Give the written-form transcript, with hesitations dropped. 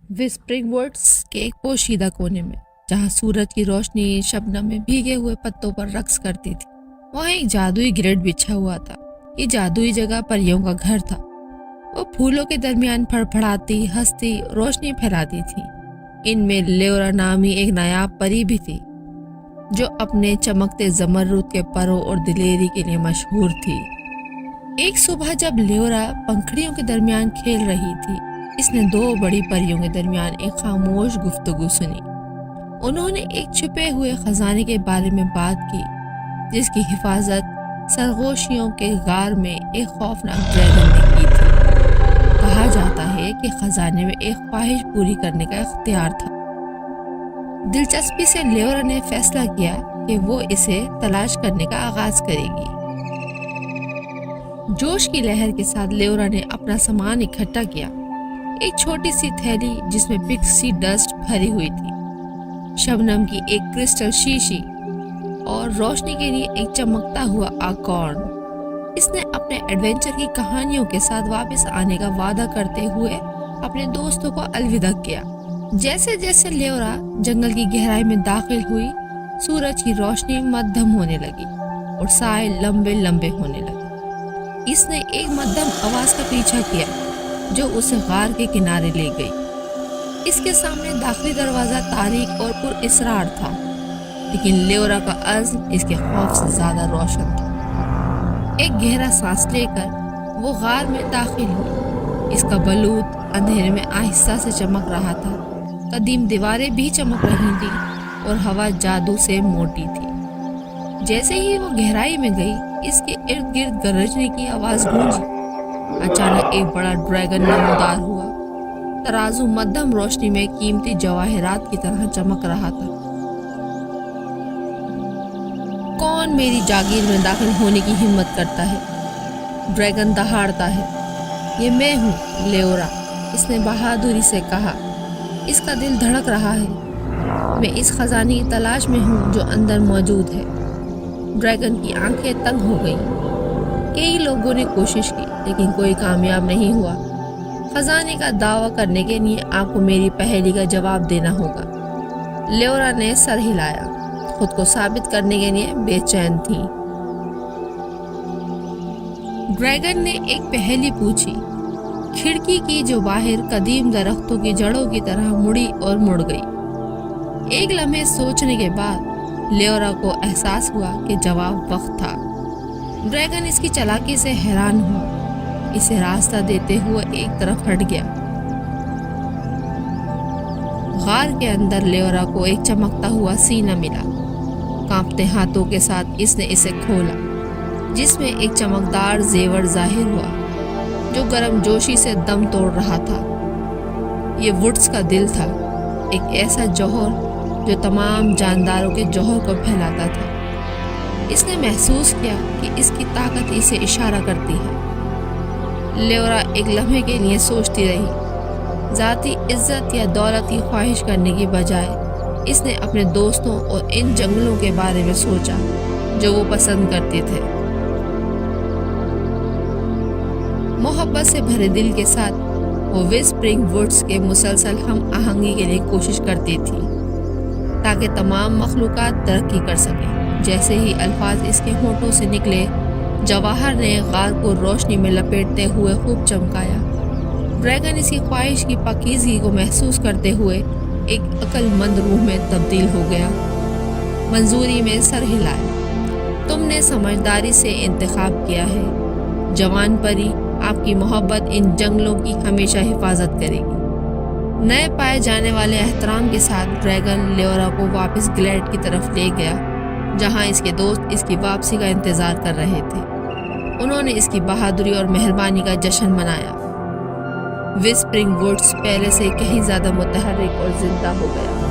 Whispering woods के एक पोशीदा कोने में, जहाँ सूरज की रोशनी शबनम में भीगे हुए पत्तों पर रक्स करती थी, वहाँ एक जादुई ग्रिड बिछा हुआ था। ये जादुई जगह परियों का घर था। वो फूलों के दरमियान फड़फड़ाती, हंसती, रोशनी फैलाती थी। इनमें लेओरा नामी एक नायाब परी भी थी, जो अपने चमकते जमरूद के परों और दिलेरी के लिए मशहूर थी। एक सुबह जब लेओरा पंखड़ियों के दरमियान खेल रही थी, इसने दो बड़ी परियों के दरमियान एक खामोश गुफ्तगू सुनी। उन्होंने एक छुपे हुए खजाने के बारे में बात की, जिसकी हिफाजत सरगोशियों के गार में एक खौफनाक ड्रैगन ने की थी। कहा जाता है कि खजाने में एक ख्वाहिश पूरी करने का इख्तियार था। दिलचस्पी से लेओरा ने फैसला किया कि वो इसे तलाश करने का आगाज करेगी। जोश की लहर के साथ लेओरा ने अपना सामान इकट्ठा किया। एक छोटी सी थैली जिसमें पिक्सी डस्ट भरी हुई थी, शबनम की एक क्रिस्टल शीशी और रोशनी के लिए एक चमकता हुआ आकॉर्न। इसने अपने एडवेंचर की कहानियों के साथ वापस आने का वादा करते हुए अपने दोस्तों को अलविदा किया। जैसे जैसे लेओरा जंगल की गहराई में दाखिल हुई, सूरज की रोशनी मध्यम होने लगी और साए लंबे लंबे होने लगे। इसने एक मध्यम आवाज का पीछा किया जो उसे गार के किनारे ले गई। इसके सामने दाखिली दरवाजा तारीक और पुरअसरार था, लेकिन लेओरा का अज़्म इसके खौफ से ज्यादा रोशन था। एक गहरा सांस लेकर वो गार में दाखिल हुई। इसका बलूत अंधेरे में आहिस्ता से चमक रहा था। कदीम दीवारें भी चमक रही थी और हवा जादू से मोटी थी। जैसे ही वो गहराई में गई, इसके इर्द गिर्द गरजने की आवाज गूंजी। अचानक एक बड़ा ड्रैगन नमूदार हुआ। तराजू मध्यम रोशनी में कीमती जवाहरात की तरह चमक रहा था। कौन मेरी जागीर में दाखिल होने की हिम्मत करता है? ड्रैगन दहाड़ता है। ये मैं हूँ लेओरा, इसने बहादुरी से कहा। इसका दिल धड़क रहा है। मैं इस खजाने की तलाश में हूँ जो अंदर मौजूद है। ड्रैगन की आंखें तंग हो गईं। कई लोगों ने कोशिश की, लेकिन कोई कामयाब नहीं हुआ। खजाने का दावा करने के लिए आपको मेरी पहेली का जवाब देना होगा। लेओरा ने सर हिलाया, खुद को साबित करने के लिए बेचैन थी। ड्रैगन ने एक पहेली पूछी। खिड़की की जो बाहर कदीम दरख्तों की जड़ों की तरह मुड़ी और मुड़ गई। एक लम्हे सोचने के बाद लेओरा को एहसास हुआ कि जवाब वक्त था। ड्रैगन इसकी चालाकी से हैरान हुआ। इसे रास्ता देते हुए एक तरफ हट गया। गार के अंदर लेओरा को एक चमकता हुआ सीना मिला। कांपते हाथों के साथ इसने इसे खोला, जिसमें एक चमकदार जेवर जाहिर हुआ जो गर्म जोशी से दम तोड़ रहा था। ये वुड्स का दिल था, एक ऐसा जौहर जो तमाम जानदारों के जौहर को फैलाता था। इसने महसूस किया कि इसकी ताकत इसे इशारा करती है। लेओरा एक लम्हे के लिए सोचती रही। ज़ाती इज्जत या दौलत की ख्वाहिश करने की बजाय इसने अपने दोस्तों और इन जंगलों के बारे में सोचा जो वो पसंद करते थे। मोहब्बत से भरे दिल के साथ वो विस्परिंग वुड्स के मुसलसल हम आहंगी के लिए कोशिश करती थी, ताकि तमाम मखलूकात तरक्की कर सकें। जैसे ही अल्फाज इसके होठों से निकले, जवाहर ने गार को रोशनी में लपेटते हुए खूब चमकाया। ड्रैगन इसकी ख्वाहिश की पाकीज़गी को महसूस करते हुए एक अक्लमंद रूह में तब्दील हो गया। मंजूरी में सर हिलाया। तुमने समझदारी से इंतखाब किया है। जवान परी, आपकी मोहब्बत इन जंगलों की हमेशा हिफाजत करेगी। नए पाए जाने वाले एहतराम के साथ ड्रैगन लेओरा को वापस ग्लेड की तरफ ले गया, जहां इसके दोस्त इसकी वापसी का इंतजार कर रहे थे। उन्होंने इसकी बहादुरी और मेहरबानी का जश्न मनाया। विस्परिंग वुड्स पहले से कहीं ज्यादा मुतहर्रिक और जिंदा हो गया।